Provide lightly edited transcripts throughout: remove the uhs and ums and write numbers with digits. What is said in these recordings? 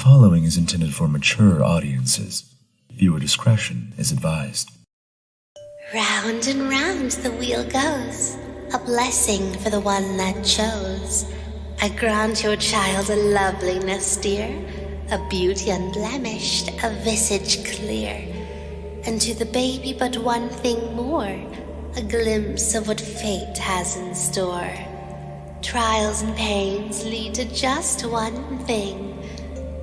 following is intended for mature audiences. Viewer discretion is advised. Round and round the wheel goes, a blessing for the one that chose. I grant your child a loveliness dear, a beauty unblemished, a visage clear, and to the baby but one thing more, a glimpse of what fate has in store. Trials and pains lead to just one thing.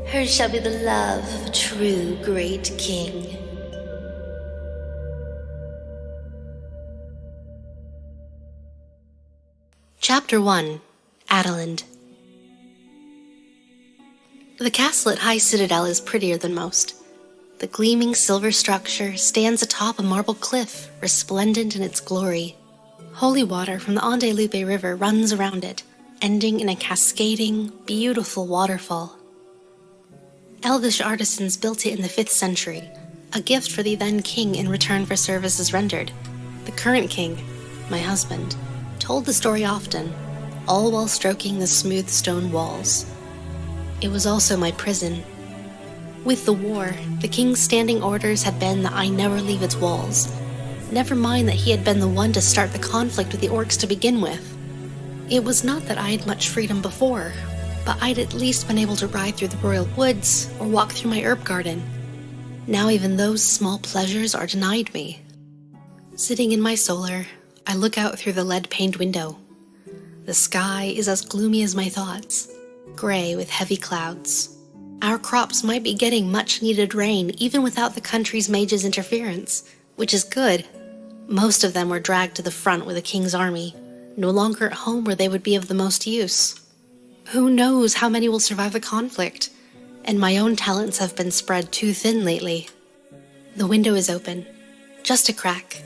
Hers shall be the love of a true great king. Chapter 1. Adalind. The castle at High Citadel is prettier than most. The gleaming silver structure stands atop a marble cliff, resplendent in its glory. Holy water from the Andelupe River runs around it, ending in a cascading, beautiful waterfall. Elvish artisans built it in the 5th century, a gift for the then king in return for services rendered. The current king, my husband, told the story often, all while stroking the smooth stone walls. It was also my prison. With the war, the king's standing orders had been that I never leave its walls. Never mind that he had been the one to start the conflict with the orcs to begin with. It was not that I had much freedom before, but I'd at least been able to ride through the royal woods or walk through my herb garden. Now even those small pleasures are denied me. Sitting in my solar, I look out through the lead-paned window. The sky is as gloomy as my thoughts, gray with heavy clouds. Our crops might be getting much-needed rain even without the country's mages' interference, which is good. Most of them were dragged to the front with the king's army, no longer at home where they would be of the most use. Who knows how many will survive the conflict, and my own talents have been spread too thin lately. The window is open, just a crack.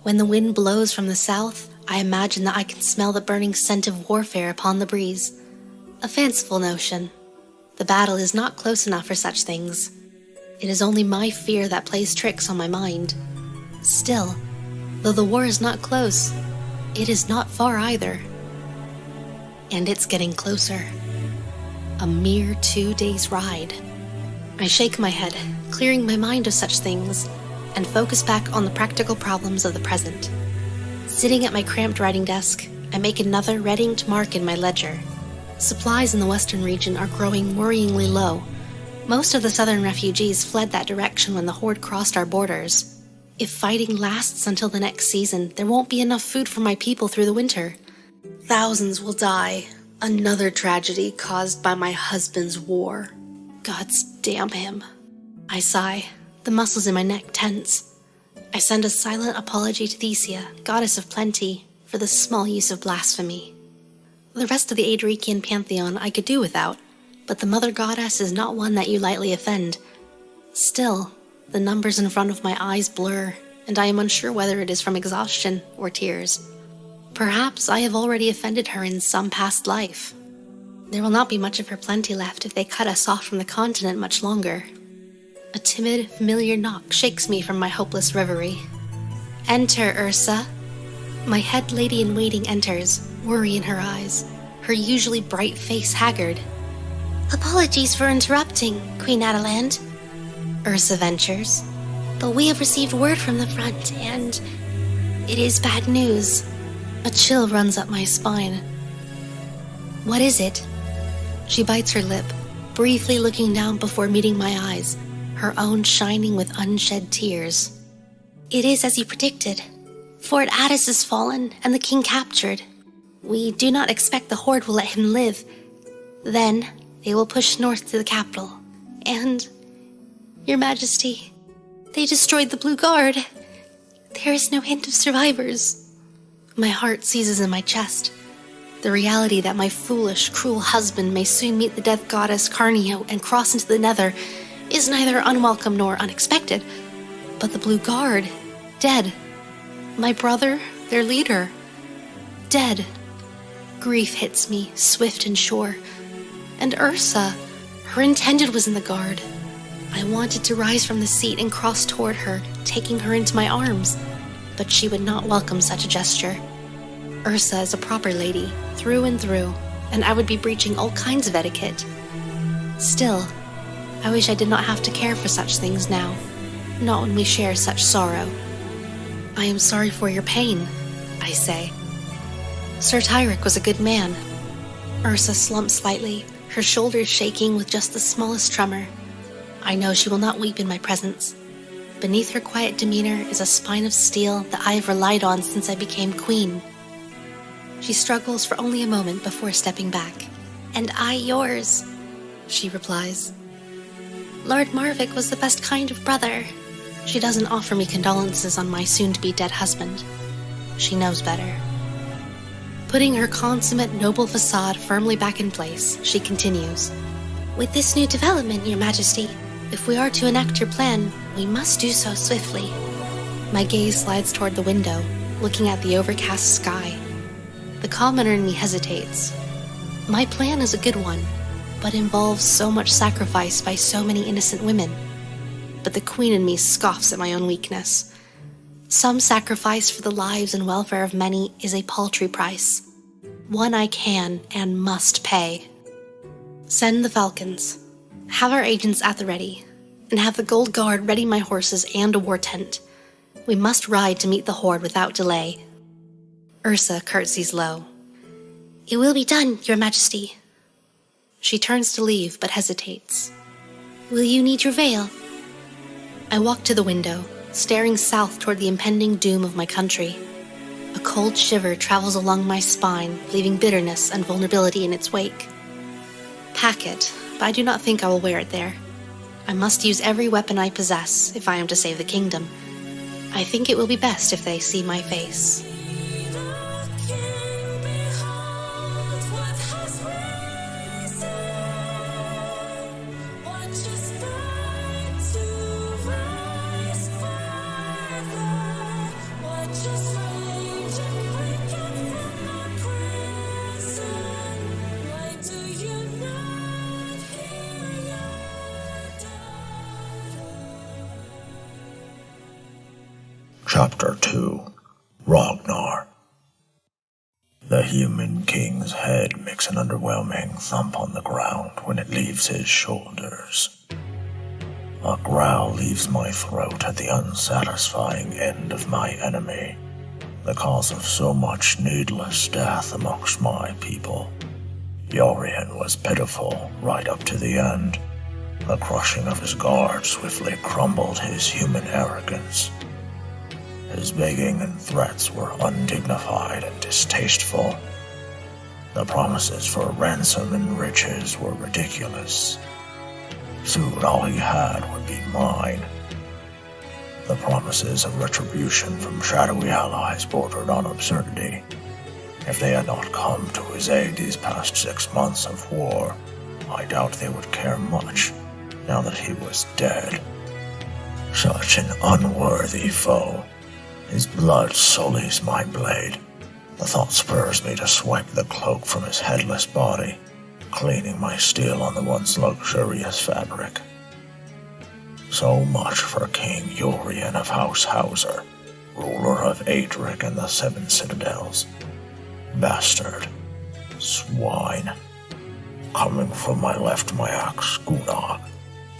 When the wind blows from the south, I imagine that I can smell the burning scent of warfare upon the breeze. A fanciful notion. The battle is not close enough for such things. It is only my fear that plays tricks on my mind. Still, though the war is not close, it is not far either. And it's getting closer. A mere 2 days' ride. I shake my head, clearing my mind of such things, and focus back on the practical problems of the present. Sitting at my cramped writing desk, I make another red-inked mark in my ledger. Supplies in the western region are growing worryingly low. Most of the southern refugees fled that direction when the horde crossed our borders. If fighting lasts until the next season, there won't be enough food for my people through the winter. Thousands will die. Another tragedy caused by my husband's war. Gods damn him. I sigh, the muscles in my neck tense. I send a silent apology to 𝐸cia, goddess of plenty, for the small use of blasphemy. The rest of the Adrician pantheon I could do without, but the mother goddess is not one that you lightly offend. Still, the numbers in front of my eyes blur, and I am unsure whether it is from exhaustion or tears. Perhaps I have already offended her in some past life. There will not be much of her plenty left if they cut us off from the continent much longer. A timid, familiar knock shakes me from my hopeless reverie. Enter, Ursa. My head lady-in-waiting enters, worry in her eyes, her usually bright face haggard. Apologies for interrupting, Queen Adalind, Ursa ventures. But we have received word from the front, and it is bad news. A chill runs up my spine. What is it? She bites her lip, briefly looking down before meeting my eyes, her own shining with unshed tears. It is as you predicted. Fort Addis is fallen, and the king captured. We do not expect the horde will let him live. Then, they will push north to the capital. And, Your Majesty, they destroyed the Blue Guard. There is no hint of survivors. My heart seizes in my chest. The reality that my foolish, cruel husband may soon meet the death goddess 𝐚𝐫 and cross into the nether is neither unwelcome nor unexpected. But the Blue Guard, dead. My brother, their leader, dead. Grief hits me, swift and sure. And Ursa, her intended was in the guard. I wanted to rise from the seat and cross toward her, taking her into my arms, but she would not welcome such a gesture. Ursa is a proper lady, through and through, and I would be breaching all kinds of etiquette. Still, I wish I did not have to care for such things now, not when we share such sorrow. I am sorry for your pain, I say. Sir Tyrek was a good man. Ursa slumped slightly, her shoulders shaking with just the smallest tremor. I know she will not weep in my presence. Beneath her quiet demeanor is a spine of steel that I have relied on since I became queen. She struggles for only a moment before stepping back. "And I yours," she replies. "Lord Marvick was the best kind of brother." She doesn't offer me condolences on my soon-to-be dead husband. She knows better. Putting her consummate noble facade firmly back in place, she continues. "With this new development, Your Majesty, if we are to enact your plan, we must do so swiftly." My gaze slides toward the window, looking at the overcast sky. The commoner in me hesitates. My plan is a good one, but involves so much sacrifice by so many innocent women. But the queen in me scoffs at my own weakness. Some sacrifice for the lives and welfare of many is a paltry price, one I can and must pay. Send the falcons, have our agents at the ready, and have the Gold Guard ready my horses and a war tent. We must ride to meet the horde without delay. Ursa curtsies low. "It will be done, Your Majesty." She turns to leave, but hesitates. "Will you need your veil?" I walk to the window, staring south toward the impending doom of my country. A cold shiver travels along my spine, leaving bitterness and vulnerability in its wake. Pack it, but I do not think I will wear it there. I must use every weapon I possess if I am to save the kingdom. I think it will be best if they see my face. Chapter 2. Rognar. The human king's head makes an underwhelming thump on the ground when it leaves his shoulders. A growl leaves my throat at the unsatisfying end of my enemy, the cause of so much needless death amongst my people. Yorian was pitiful right up to the end. The crushing of his guard swiftly crumbled his human arrogance. His begging and threats were undignified and distasteful. The promises for ransom and riches were ridiculous. Soon all he had would be mine. The promises of retribution from shadowy allies bordered on absurdity. If they had not come to his aid these past 6 months of war, I doubt they would care much, now that he was dead. Such an unworthy foe. His blood sullies my blade. The thought spurs me to swipe the cloak from his headless body, cleaning my steel on the once luxurious fabric. So much for King Yorian of House Hauser, ruler of Adric and the 7 Citadels. Bastard. Swine. Coming from my left, my axe, Gunnar,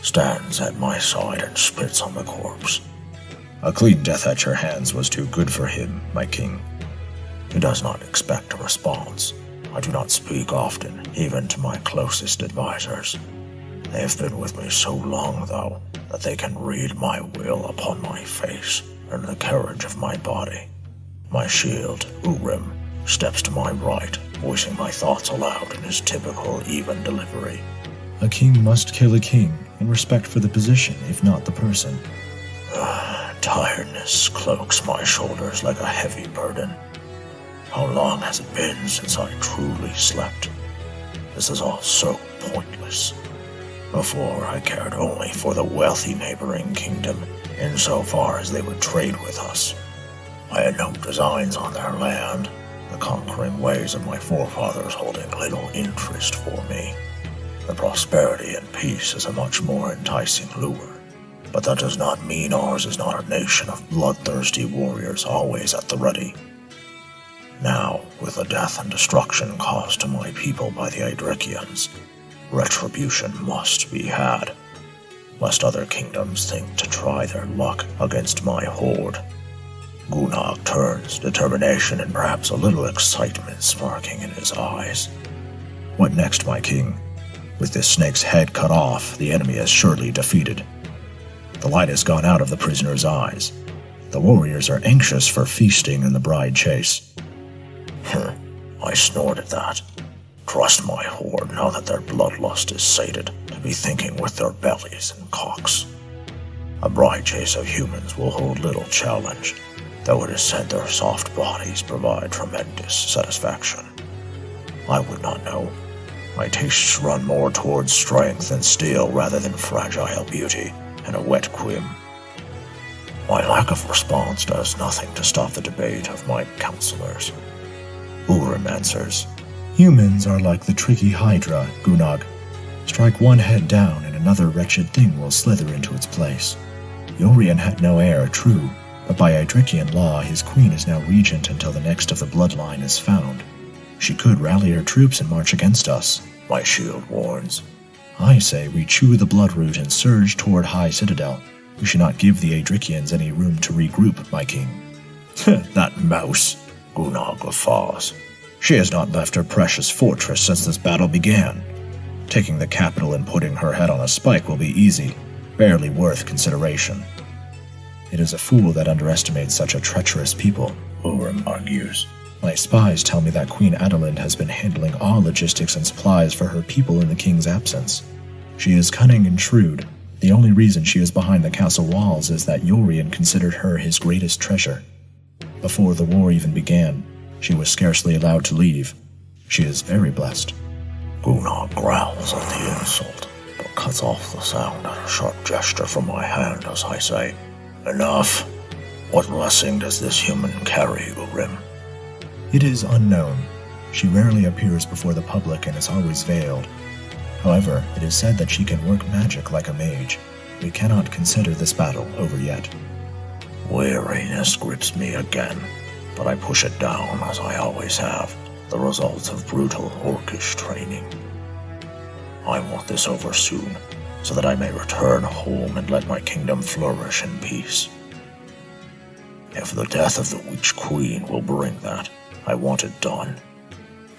stands at my side and spits on the corpse. A clean death at your hands was too good for him, my king. He does not expect a response. I do not speak often, even to my closest advisors. They have been with me so long, though, that they can read my will upon my face and the carriage of my body. My shield, Urim, steps to my right, voicing my thoughts aloud in his typical even delivery. A king must kill a king, in respect for the position, if not the person. Tiredness cloaks my shoulders like a heavy burden. How long has it been since I truly slept? This is all so pointless. Before, I cared only for the wealthy neighboring kingdom, insofar as they would trade with us. I had no designs on their land, the conquering ways of my forefathers holding little interest for me. The prosperity and peace is a much more enticing lure. But that does not mean ours is not a nation of bloodthirsty warriors always at the ready. Now, with the death and destruction caused to my people by the Adricians, retribution must be had. lest other kingdoms think to try their luck against my horde. 𝐻𝐾𝐞𝐧 turns, determination and perhaps a little excitement sparking in his eyes. What next, my king? With this snake's head cut off, the enemy is surely defeated. The light has gone out of the prisoner's eyes. The warriors are anxious for feasting and the bride chase. I snorted that. Trust my horde now that their bloodlust is sated to be thinking with their bellies and cocks. A bride chase of humans will hold little challenge, though it is said their soft bodies provide tremendous satisfaction. I would not know. My tastes run more towards strength and steel rather than fragile beauty and a wet quim. My lack of response does nothing to stop the debate of my counselors. Urim answers. Humans are like the tricky hydra, 𝐻𝐾𝐞𝐧. Strike one head down and another wretched thing will slither into its place. Yorian had no heir, true, but by Idrikian law his queen is now regent until the next of the bloodline is found. She could rally her troops and march against us, my shield warns. I say we chew the bloodroot and surge toward High Citadel. We should not give the Adrikians any room to regroup, my king. That mouse, 𝐻𝐾𝐞𝐧 guffaws. She has not left her precious fortress since this battle began. Taking the capital and putting her head on a spike will be easy, barely worth consideration. It is a fool that underestimates such a treacherous people, Urim argues. My spies tell me that Queen Adalind has been handling all logistics and supplies for her people in the king's absence. She is cunning and shrewd. The only reason she is behind the castle walls is that Yorian considered her his greatest treasure. Before the war even began, she was scarcely allowed to leave. She is very blessed. 𝐻𝐾𝐞𝐧 growls at the insult, but cuts off the sound at a sharp gesture from my hand as I say, Enough. What blessing does this human carry, Urim? It is unknown. She rarely appears before the public and is always veiled. However, it is said that she can work magic like a mage. We cannot consider this battle over yet. Weariness grips me again, but I push it down as I always have, the results of brutal orcish training. I want this over soon, so that I may return home and let my kingdom flourish in peace. If the death of the witch queen will bring that, I want it done.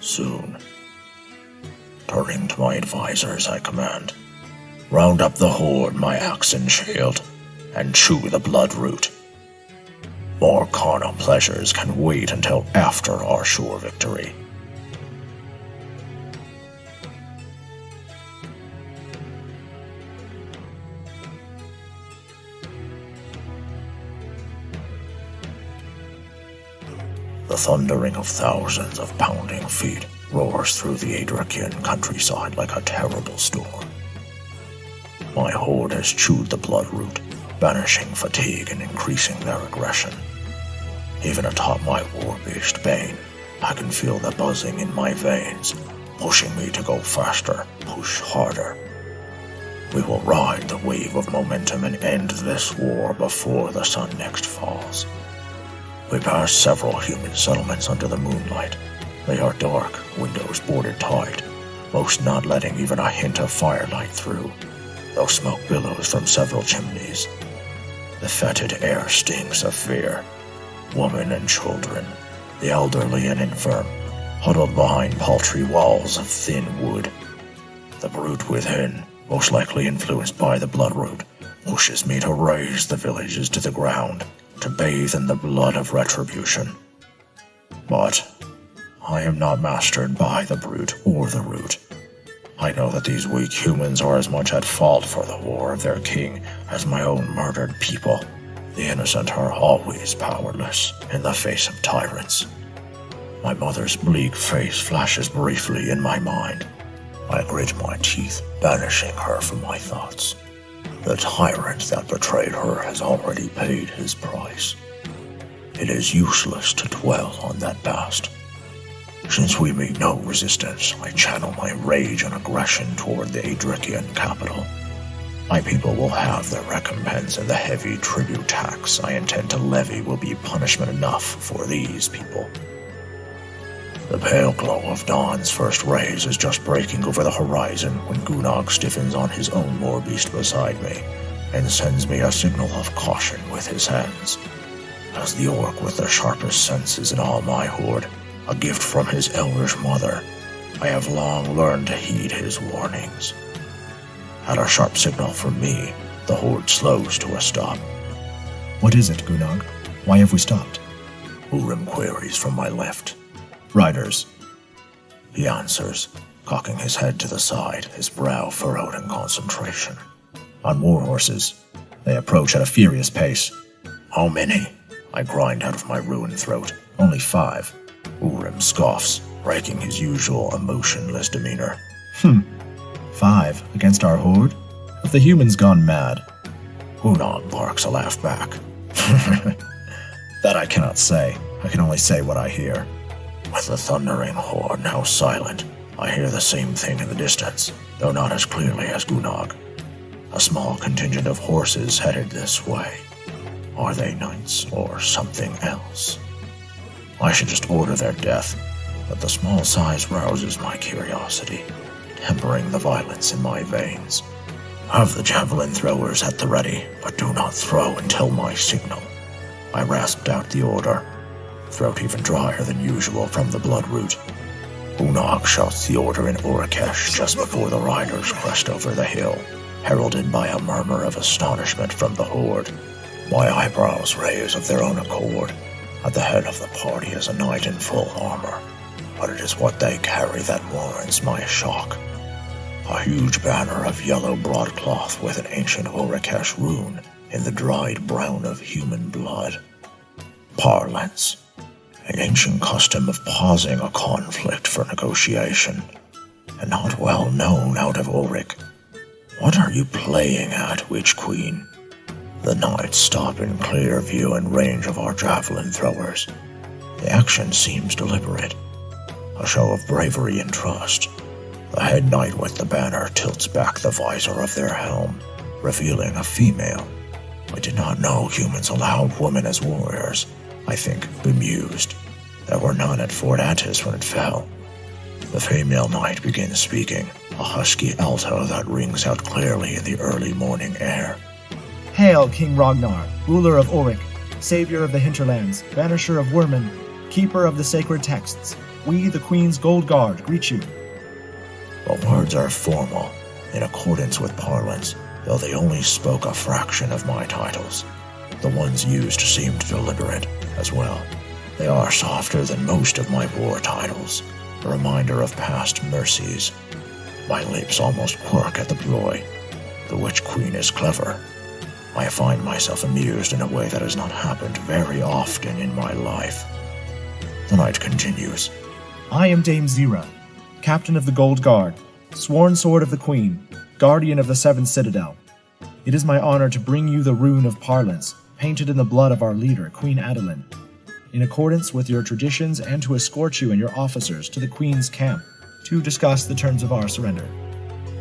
Soon. Turning to my advisors, I command, round up the horde, my axe and shield, and chew the bloodroot. More carnal pleasures can wait until after our sure victory. The thundering of thousands of pounding feet roars through the Adrikian countryside like a terrible storm. My horde has chewed the bloodroot, banishing fatigue and increasing their aggression. Even atop my war-beast bane, I can feel the buzzing in my veins, pushing me to go faster, push harder. We will ride the wave of momentum and end this war before the sun next falls. We pass several human settlements under the moonlight. They are dark, windows boarded tight, most not letting even a hint of firelight through, though smoke billows from several chimneys. The fetid air stinks of fear. Women and children, the elderly and infirm, huddled behind paltry walls of thin wood. The brute within, most likely influenced by the bloodroot, pushes me to raze the villages to the ground, to bathe in the blood of retribution. But I am not mastered by the brute or the root. I know that these weak humans are as much at fault for the war of their king as my own murdered people. The innocent are always powerless in the face of tyrants. My mother's bleak face flashes briefly in my mind. I grit my teeth, banishing her from my thoughts. The tyrant that betrayed her has already paid his price. It is useless to dwell on that past. Since we meet no resistance, I channel my rage and aggression toward the Adrikian capital. My people will have their recompense, and the heavy tribute tax I intend to levy will be punishment enough for these people. The pale glow of dawn's first rays is just breaking over the horizon when 𝐸𝐚𝐫 stiffens on his own war beast beside me and sends me a signal of caution with his hands. As the orc with the sharpest senses in all my horde, a gift from his elvish mother, I have long learned to heed his warnings. At a sharp signal from me, the horde slows to a stop. What is it, 𝐸𝐚𝐫? Why have we stopped? 𝐸𝐴RM queries from my left. Riders. He answers, cocking his head to the side, his brow furrowed in concentration. On war horses. They approach at a furious pace. How many? I grind out of my ruined throat. Only 5. 𝐸𝐴RM scoffs, breaking his usual emotionless demeanor. 5 against our horde? Have the humans gone mad? 𝐸𝐚𝐫 barks a laugh back. That I cannot say. I can only say what I hear. With the thundering horde now silent, I hear the same thing in the distance, though not as clearly as 𝐸𝐚𝐫. A small contingent of horses headed this way. Are they knights or something else? I should just order their death, but the small size rouses my curiosity, tempering the violence in my veins. Have the javelin throwers at the ready, but do not throw until my signal. I rasped out the order, throat even drier than usual from the blood root. 𝐸𝐚𝐫 shouts the order in Orikesh just before the riders crest over the hill, heralded by a murmur of astonishment from the horde. My eyebrows raise of their own accord. At the head of the party is a knight in full armor, but it is what they carry that warrants my shock. A huge banner of yellow broadcloth with an ancient Orikesh rune in the dried brown of human blood. Parlance, an ancient custom of pausing a conflict for negotiation, and not well known out of Ulrich. What are you playing at, Witch Queen? The knights stop in clear view and range of our javelin throwers. The action seems deliberate, a show of bravery and trust. The head knight with the banner tilts back the visor of their helm, revealing a female. I did not know humans allowed women as warriors. I think bemused. There were none at Fort Attis when it fell. The female knight begins speaking, a husky alto that rings out clearly in the early morning air. Hail, King Rognar, ruler of Ulrich, savior of the hinterlands, banisher of Wyrmen, keeper of the sacred texts. We, the Queen's Gold Guard, greet you. The words are formal, in accordance with parlance, though they only spoke a fraction of my titles. The ones used seemed deliberate as well. They are softer than most of my war titles, a reminder of past mercies. My lips almost quirk at the ploy. The Witch Queen is clever. I find myself amused in a way that has not happened very often in my life. The knight continues. I am Dame Zira, captain of the Gold Guard, sworn sword of the Queen, guardian of the Seven Citadel. It is my honor to bring you the rune of parlance, painted in the blood of our leader, Queen Adalind, in accordance with your traditions, and to escort you and your officers to the Queen's camp to discuss the terms of our surrender.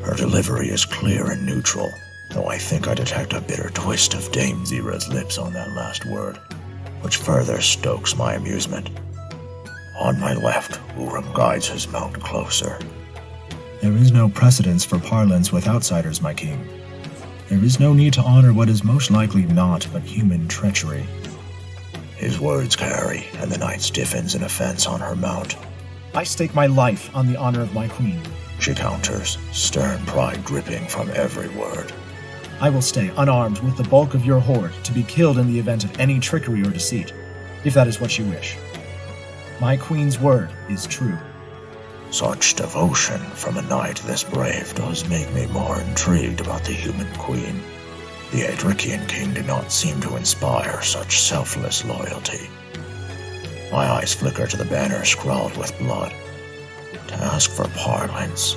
Her delivery is clear and neutral, though I think I detect a bitter twist of Dame Zira's lips on that last word, which further stokes my amusement. On my left, 𝐸𝐴RM guides his mount closer. There is no precedence for parlance with outsiders, my king. There is no need to honor what is most likely naught but human treachery. His words carry, and the knight stiffens in offense on her mount. I stake my life on the honor of my queen. She counters, stern pride dripping from every word. I will stay unarmed with the bulk of your horde to be killed in the event of any trickery or deceit, if that is what you wish. My queen's word is true. Such devotion from a knight this brave does make me more intrigued about the human queen. The Adrician king did not seem to inspire such selfless loyalty. My eyes flicker to the banner scrawled with blood. To ask for parlance,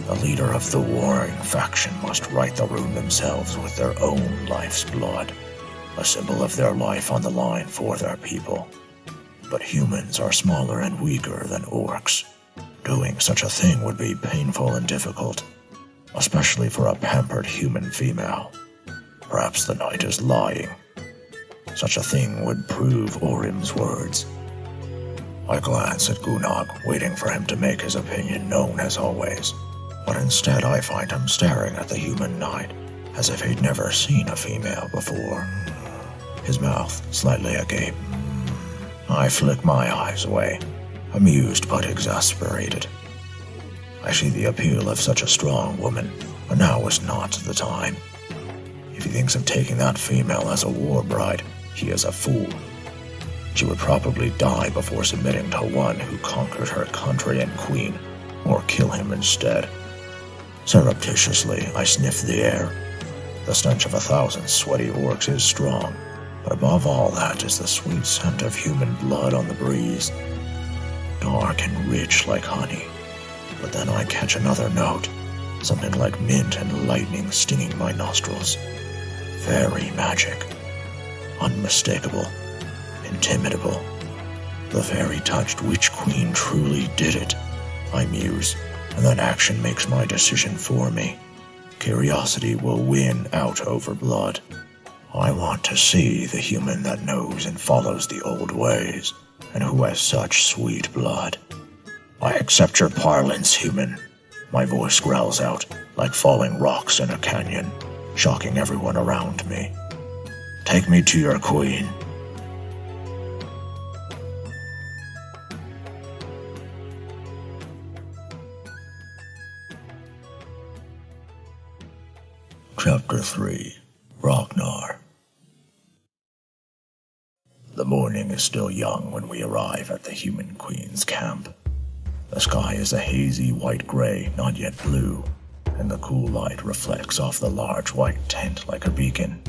the leader of the warring faction must write the rune themselves with their own life's blood, a symbol of their life on the line for their people. But humans are smaller and weaker than orcs. Doing such a thing would be painful and difficult, especially for a pampered human female. Perhaps the knight is lying. Such a thing would prove 𝐸𝐴RM's words. I glance at 𝐸𝐚𝐫, waiting for him to make his opinion known as always. But instead I find him staring at the human knight, as if he'd never seen a female before. His mouth slightly agape. I flick my eyes away, amused but exasperated. I see the appeal of such a strong woman, but now is not the time. If he thinks of taking that female as a war bride, he is a fool. She would probably die before submitting to one who conquered her country and queen, or kill him instead. Surreptitiously, I sniff the air. The stench of 1,000 sweaty orcs is strong, but above all that is the sweet scent of human blood on the breeze. Dark and rich like honey. But then I catch another note, something like mint and lightning stinging my nostrils. Very magic. Unmistakable. Intimidable. The fairy-touched witch queen truly did it, I muse, and that action makes my decision for me. Curiosity will win out over blood. I want to see the human that knows and follows the old ways, and who has such sweet blood. I accept your parlance, human. My voice growls out, like falling rocks in a canyon, shocking everyone around me. Take me to your queen. Chapter 3. Rognar. The morning is still young when we arrive at the human queen's camp. The sky is a hazy white-gray, not yet blue, and the cool light reflects off the large white tent like a beacon.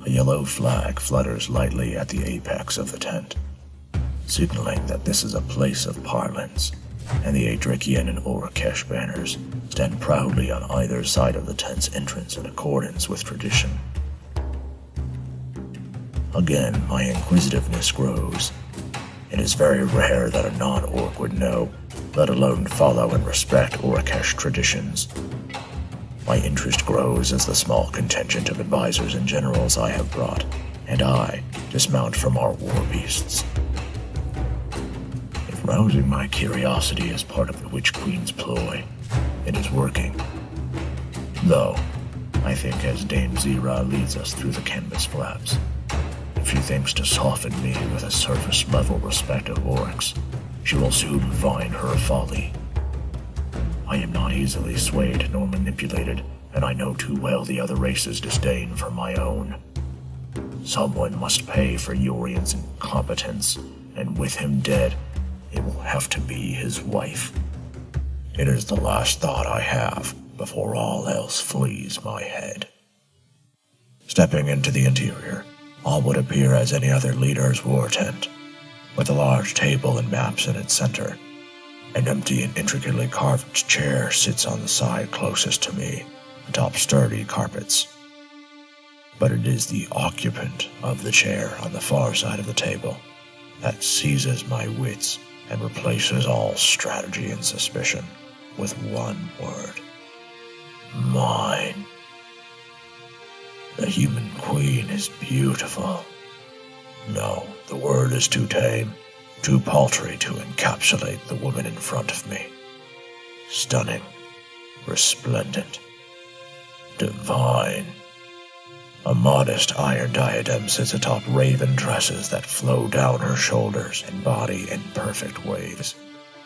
A yellow flag flutters lightly at the apex of the tent, signaling that this is a place of parlance, and the Adrikian and Orakesh banners stand proudly on either side of the tent's entrance in accordance with tradition. Again, my inquisitiveness grows. It is very rare that a non-orc would know, let alone follow and respect Orakesh traditions. My interest grows as the small contingent of advisors and generals I have brought, and I dismount from our war beasts. If rousing my curiosity is part of the Witch Queen's ploy, it is working. Though, I think as Dame 𝐸𝐴 leads us through the canvas flaps, if she thinks to soften me with a surface-level respect of orcs, she will soon find her folly. I am not easily swayed nor manipulated, and I know too well the other race's disdain for my own. Someone must pay for Yorian's incompetence, and with him dead, it will have to be his wife. It is the last thought I have before all else flees my head. Stepping into the interior, all would appear as any other leader's war tent, with a large table and maps in its center. An empty and intricately carved chair sits on the side closest to me, atop sturdy carpets. But it is the occupant of the chair on the far side of the table that seizes my wits and replaces all strategy and suspicion with one word. Mine. The human queen is beautiful. No, the word is too tame, too paltry to encapsulate the woman in front of me. Stunning, resplendent, divine. A modest iron diadem sits atop raven tresses that flow down her shoulders and body in perfect waves.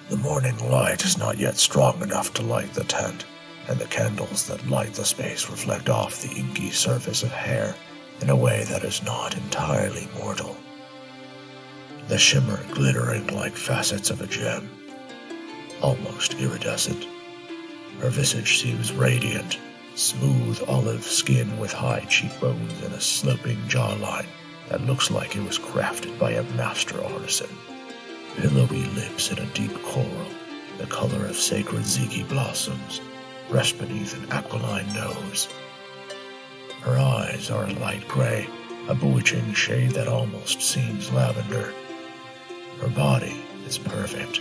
The morning light is not yet strong enough to light the tent, and the candles that light the space reflect off the inky surface of hair in a way that is not entirely mortal. The shimmer glittering like facets of a gem, almost iridescent. Her visage seems radiant, smooth olive skin with high cheekbones and a sloping jawline that looks like it was crafted by a master artisan. Pillowy lips in a deep coral, the color of sacred ziki blossoms, rest beneath an aquiline nose. Her eyes are a light gray, a bewitching shade that almost seems lavender. Her body is perfect,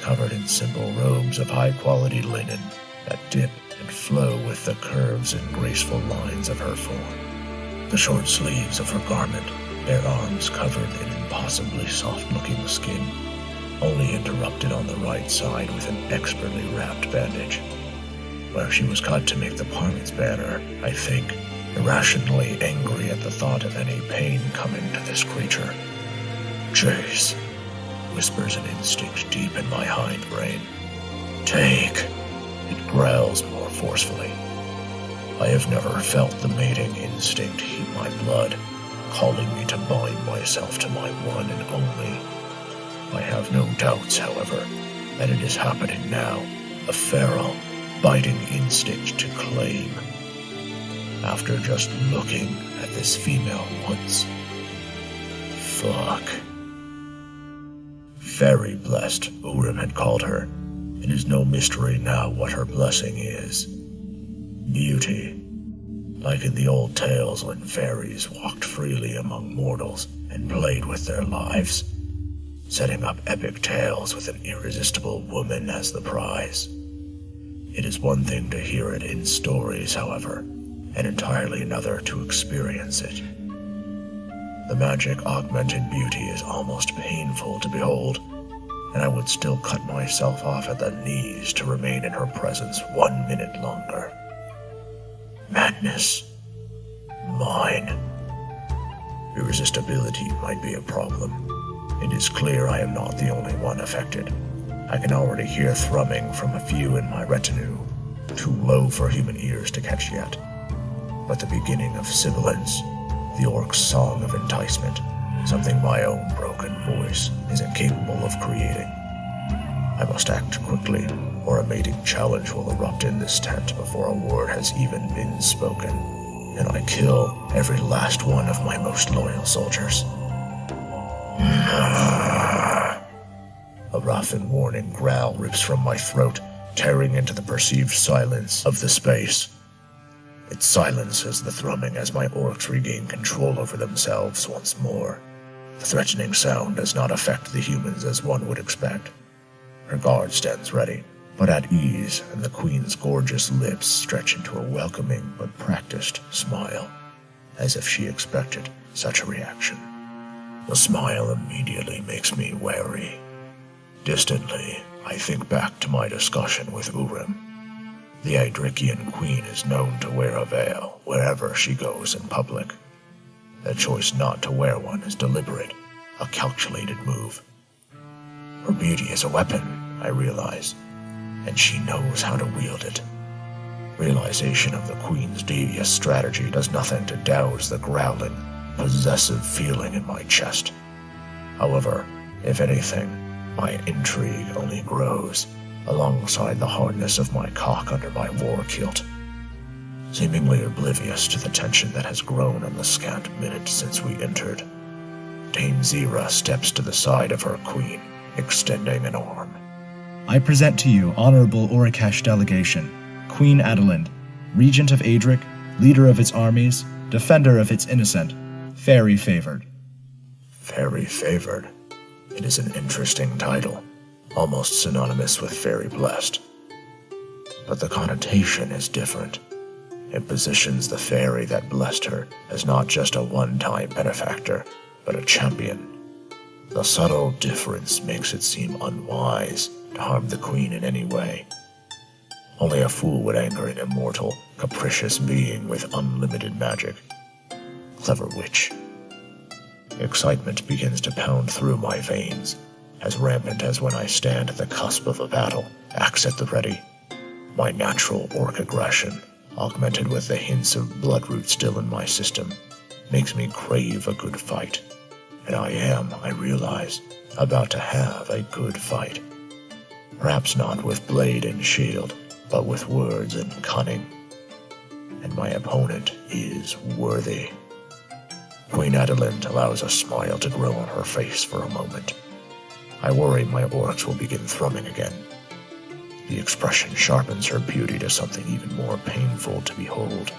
covered in simple robes of high-quality linen that dip and flow with the curves and graceful lines of her form. The short sleeves of her garment their arms covered in impossibly soft-looking skin, only interrupted on the right side with an expertly wrapped bandage. Where she was cut to make the Parliament's banner, I think, irrationally angry at the thought of any pain coming to this creature. "Chase," whispers an instinct deep in my hindbrain. "Take," it growls more forcefully. I have never felt the mating instinct heat my blood, calling me to bind myself to my one and only. I have no doubts, however, that it is happening now, a feral, biting instinct to claim. After just looking at this female once. Fuck. Very blessed, Urim had called her. It is no mystery now what her blessing is. Beauty. Like in the old tales when fairies walked freely among mortals and played with their lives, setting up epic tales with an irresistible woman as the prize. It is one thing to hear it in stories, however, and entirely another to experience it. The magic augmented beauty is almost painful to behold, and I would still cut myself off at the knees to remain in her presence 1 minute longer. Madness. Mine. Irresistibility might be a problem. It is clear I am not the only one affected. I can already hear thrumming from a few in my retinue, too low for human ears to catch yet. But the beginning of sibilance, the orc's song of enticement, something my own broken voice is incapable of creating. I must act quickly, or a mating challenge will erupt in this tent before a word has even been spoken, and I kill every last one of my most loyal soldiers. A rough and warning growl rips from my throat, tearing into the perceived silence of the space. It silences the thrumming as my orcs regain control over themselves once more. The threatening sound does not affect the humans as one would expect. Her guard stands ready, but at ease, and the queen's gorgeous lips stretch into a welcoming but practiced smile, as if she expected such a reaction. The smile immediately makes me wary. Distantly, I think back to my discussion with Urim. The Idrikian queen is known to wear a veil wherever she goes in public. The choice not to wear one is deliberate, a calculated move. Her beauty is a weapon, I realize, and she knows how to wield it. Realization of the queen's devious strategy does nothing to douse the growling, possessive feeling in my chest. However, if anything, my intrigue only grows, alongside the hardness of my cock under my war kilt. Seemingly oblivious to the tension that has grown in the scant minute since we entered, Dame Zira steps to the side of her queen, extending an arm. I present to you Honorable Orikesh Delegation, Queen Adalind, Regent of Adric, leader of its armies, defender of its innocent, fairy favored. Fairy favored. It is an interesting title, almost synonymous with fairy blessed. But the connotation is different. It positions the fairy that blessed her as not just a one-time benefactor, but a champion. The subtle difference makes it seem unwise to harm the queen in any way. Only a fool would anger an immortal, capricious being with unlimited magic. Clever witch. Excitement begins to pound through my veins, as rampant as when I stand at the cusp of a battle, axe at the ready. My natural orc aggression, augmented with the hints of bloodroot still in my system, makes me crave a good fight. And I am, I realize, about to have a good fight. Perhaps not with blade and shield, but with words and cunning. And my opponent is worthy. Queen Adalind allows a smile to grow on her face for a moment. I worry my orcs will begin thrumming again. The expression sharpens her beauty to something even more painful to behold,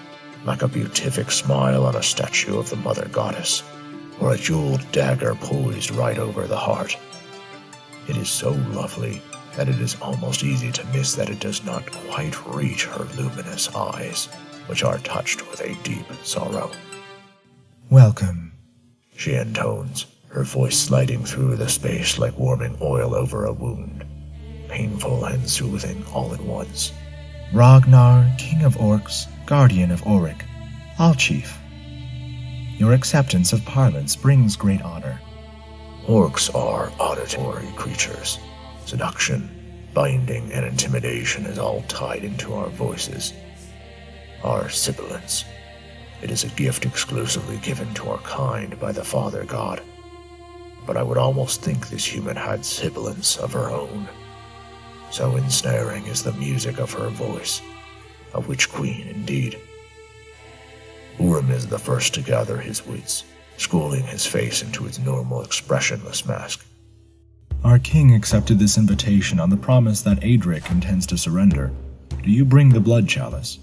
like a beatific smile on a statue of the mother goddess, or a jeweled dagger poised right over the heart. It is so lovely that it is almost easy to miss that it does not quite reach her luminous eyes, which are touched with a deep sorrow. Welcome. she intones, her voice sliding through the space like warming oil over a wound, painful and soothing all at once. Rognar, King of Orcs, Guardian of Auric, All Chief. Your acceptance of parlance brings great honor. Orcs are auditory creatures. Seduction, binding, and intimidation is all tied into our voices. Our sibilance. It is a gift exclusively given to our kind by the Father God. But I would almost think this human had sibilance of her own. So ensnaring is the music of her voice, a witch queen indeed. Urim is the first to gather his wits, schooling his face into its normal expressionless mask. Our king accepted this invitation on the promise that Adric intends to surrender. Do you bring the blood chalice?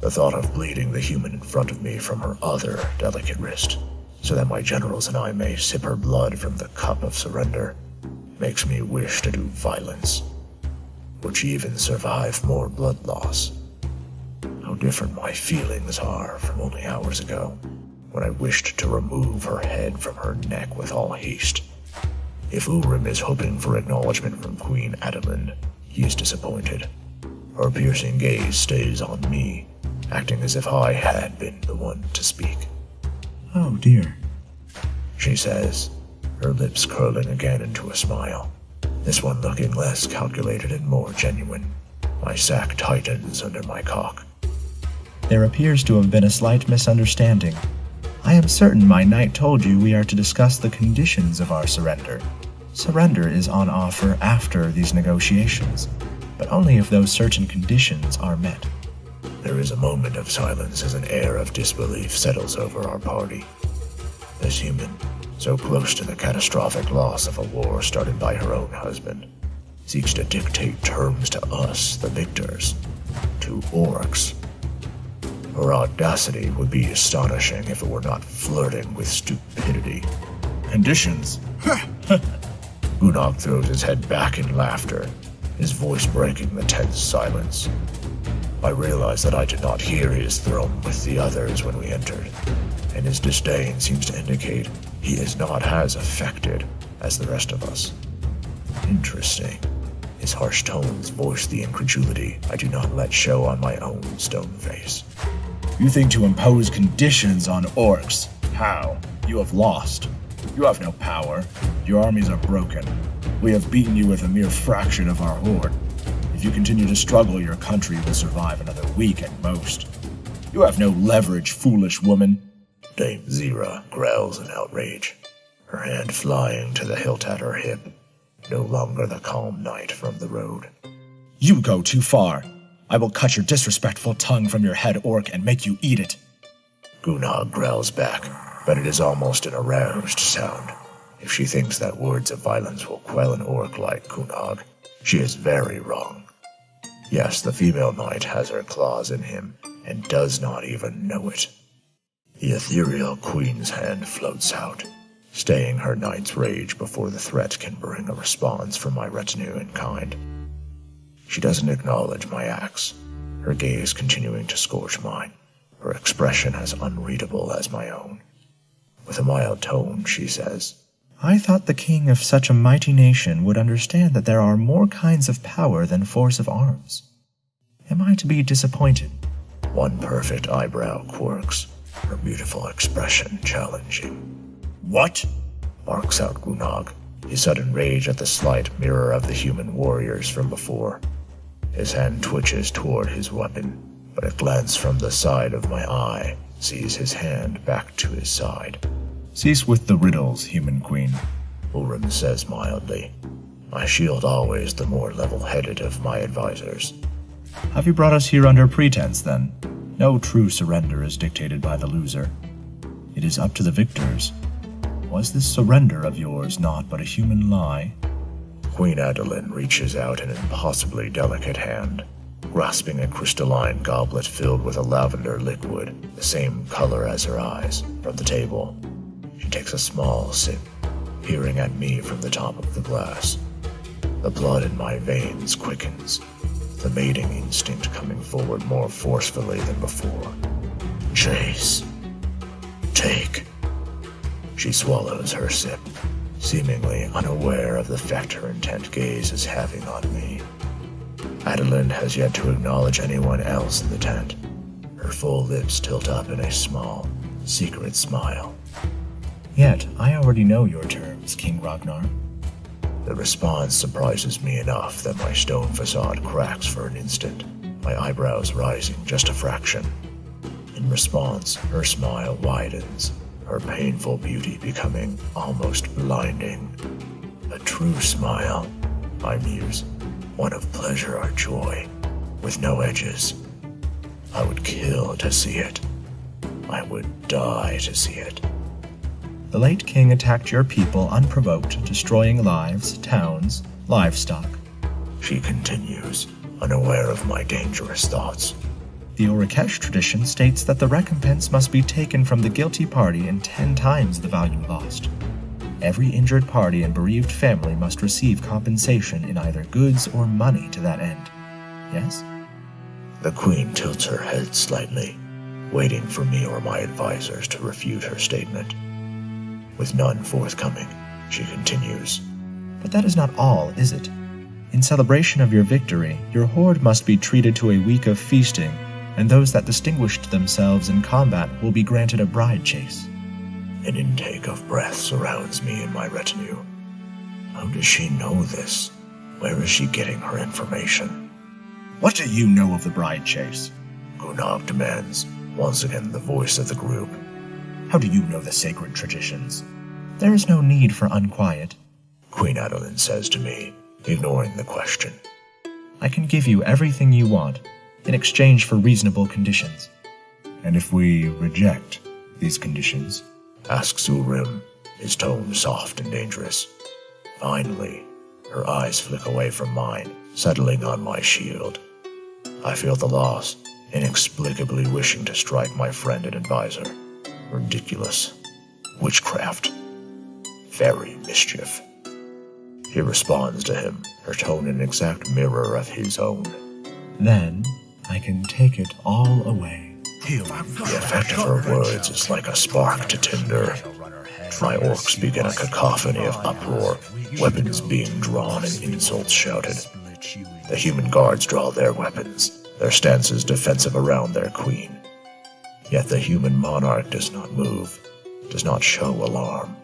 The thought of bleeding the human in front of me from her other delicate wrist, so that my generals and I may sip her blood from the cup of surrender, makes me wish to do violence. Would she even survive more blood loss? How different my feelings are from only hours ago, when I wished to remove her head from her neck with all haste. If Urim is hoping for acknowledgement from Queen Adalind, he is disappointed. Her piercing gaze stays on me, acting as if I had been the one to speak. Oh dear, she says, her lips curling again into a smile, this one looking less calculated and more genuine. My sack tightens under my cock. There appears to have been a slight misunderstanding. I am certain my knight told you we are to discuss the conditions of our surrender. Surrender is on offer after these negotiations, but only if those certain conditions are met. There is a moment of silence as an air of disbelief settles over our party. This human, so close to the catastrophic loss of a war started by her own husband, seeks to dictate terms to us, the victors, to orcs. Her audacity would be astonishing if it were not flirting with stupidity. Conditions? Gunnar throws his head back in laughter, his voice breaking the tense silence. I realize that I did not hear his throne with the others when we entered, and his disdain seems to indicate he is not as affected as the rest of us. Interesting. His harsh tones voice the incredulity I do not let show on my own stone face. You think to impose conditions on orcs? How? You have lost. You have no power. Your armies are broken. We have beaten you with a mere fraction of our horde. If you continue to struggle, your country will survive another week at most. You have no leverage, foolish woman. Dame Zira growls in outrage, her hand flying to the hilt at her hip, no longer the calm knight from the road. You go too far. I will cut your disrespectful tongue from your head, orc, and make you eat it. Gunnar growls back, but it is almost an aroused sound. If she thinks that words of violence will quell an orc like Gunnar, she is very wrong. Yes, the female knight has her claws in him, and does not even know it. The ethereal queen's hand floats out, staying her knight's rage before the threat can bring a response from my retinue and kind. She doesn't acknowledge my axe, her gaze continuing to scorch mine, her expression as unreadable as my own. With a mild tone, she says, I thought the king of such a mighty nation would understand that there are more kinds of power than force of arms. Am I to be disappointed? One perfect eyebrow quirks, her beautiful expression challenging. What? Barks out Gunnar, his sudden rage at the slight mirror of the human warriors from before. His hand twitches toward his weapon, but a glance from the side of my eye sees his hand back to his side. Cease with the riddles, human queen, Urim says mildly. I shield always the more level-headed of my advisors. Have you brought us here under pretense, then? No true surrender is dictated by the loser. It is up to the victors. Was this surrender of yours not but a human lie? Queen Adalind reaches out an impossibly delicate hand, grasping a crystalline goblet filled with a lavender liquid, the same color as her eyes, from the table. She takes a small sip, peering at me from the top of the glass. The blood in my veins quickens, the mating instinct coming forward more forcefully than before. Chase. Take. She swallows her sip, seemingly unaware of the effect her intent gaze is having on me. Adalind has yet to acknowledge anyone else in the tent. Her full lips tilt up in a small, secret smile. Yet, I already know your terms, King Rognar. The response surprises me enough that my stone facade cracks for an instant, my eyebrows rising just a fraction. In response, her smile widens, her painful beauty becoming almost blinding. A true smile, I muse, one of pleasure or joy, with no edges. I would kill to see it. I would die to see it. The late king attacked your people unprovoked, destroying lives, towns, livestock. She continues, unaware of my dangerous thoughts. The Orakesh tradition states that the recompense must be taken from the guilty party in 10 times the value lost. Every injured party and bereaved family must receive compensation in either goods or money to that end. Yes? The queen tilts her head slightly, waiting for me or my advisors to refute her statement. With none forthcoming, she continues. But that is not all, is it? In celebration of your victory, your horde must be treated to a week of feasting, and those that distinguished themselves in combat will be granted a bride chase. An intake of breath surrounds me and my retinue. How does she know this? Where is she getting her information? What do you know of the bride chase? Gunnar demands, once again the voice of the group. How do you know the sacred traditions? There is no need for unquiet. Queen Adalind says to me, ignoring the question. I can give you everything you want, in exchange for reasonable conditions. And if we reject these conditions? Asks Urim, his tone soft and dangerous. Finally, her eyes flick away from mine, settling on my shield. I feel the loss, inexplicably wishing to strike my friend and advisor. Ridiculous. Witchcraft. Very mischief. She responds to him, her tone an exact mirror of his own. Then, I can take it all away. The effect of her words is like a spark to tinder. My orcs begin a cacophony of uproar, weapons being drawn and insults shouted. The human guards draw their weapons, their stances defensive around their queen. Yet the human monarch does not move, does not show alarm.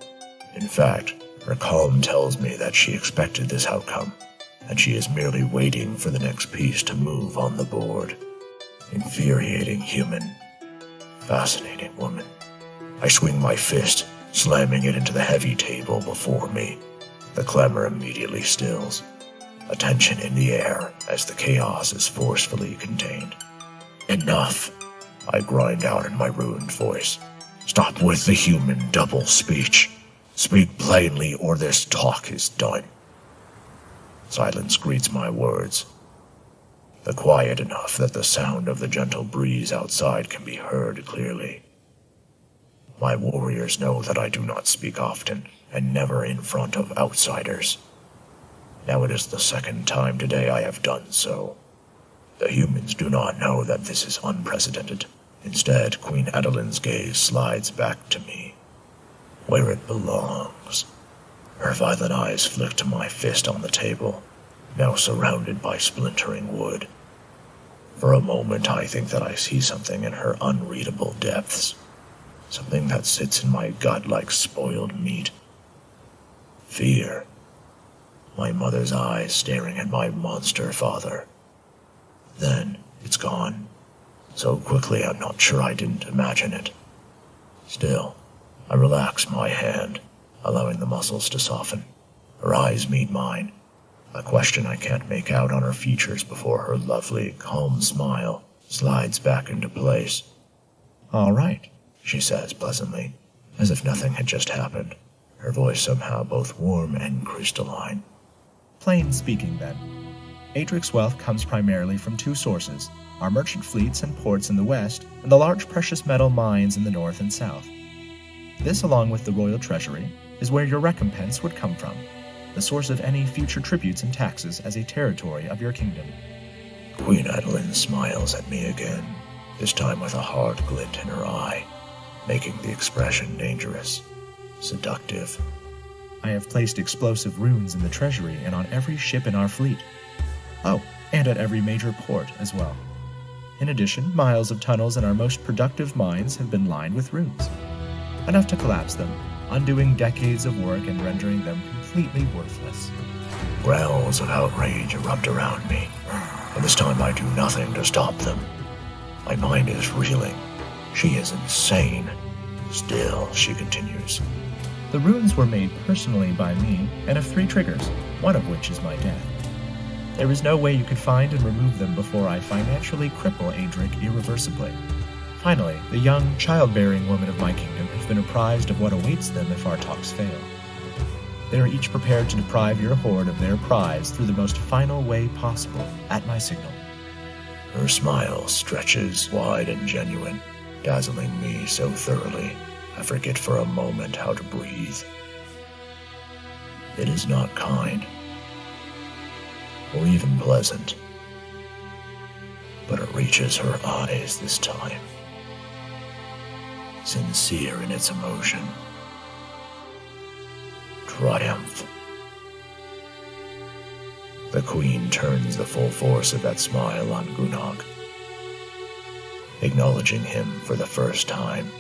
In fact, her calm tells me that she expected this outcome, and she is merely waiting for the next piece to move on the board. Infuriating human. Fascinating woman. I swing my fist, slamming it into the heavy table before me. The clamor immediately stills. A tension in the air as the chaos is forcefully contained. Enough! I grind out in my ruined voice. Stop with the human double speech. Speak plainly or this talk is done. Silence greets my words. The quiet enough that the sound of the gentle breeze outside can be heard clearly. My warriors know that I do not speak often, and never in front of outsiders. Now it is the second time today I have done so. The humans do not know that this is unprecedented. Instead, Queen Adalind's gaze slides back to me, where it belongs. Her violet eyes flick to my fist on the table, now surrounded by splintering wood. For a moment I think that I see something in her unreadable depths, something that sits in my gut like spoiled meat. Fear. My mother's eyes staring at my monster father. Then it's gone. So quickly I'm not sure I didn't imagine it. Still, I relax my hand, allowing the muscles to soften. Her eyes meet mine, a question I can't make out on her features before her lovely, calm smile slides back into place. All right, she says pleasantly, as if nothing had just happened, her voice somehow both warm and crystalline. Plain speaking, then. Adric's wealth comes primarily from two sources, our merchant fleets and ports in the west, and the large precious metal mines in the north and south. This, along with the royal treasury, is where your recompense would come from, the source of any future tributes and taxes as a territory of your kingdom. Queen Adalind smiles at me again, this time with a hard glint in her eye, making the expression dangerous. Seductive. I have placed explosive runes in the treasury and on every ship in our fleet. Oh, and at every major port as well. In addition, miles of tunnels in our most productive mines have been lined with runes. Enough to collapse them, undoing decades of work and rendering them completely worthless. Growls of outrage erupt around me, and this time I do nothing to stop them. My mind is reeling. She is insane. Still, she continues. The runes were made personally by me and have 3 triggers, one of which is my death. There is no way you could find and remove them before I financially cripple Adric irreversibly. Finally, the young, childbearing women of my kingdom have been apprised of what awaits them if our talks fail. They are each prepared to deprive your horde of their prize through the most final way possible, at my signal. Her smile stretches wide and genuine, dazzling me so thoroughly I forget for a moment how to breathe. It is not kind, or even pleasant, but it reaches her eyes this time. Sincere in its emotion. Triumph. The Queen turns the full force of that smile on Gunnog, acknowledging him for the first time.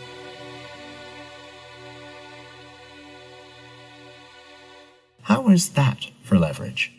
How is that for leverage?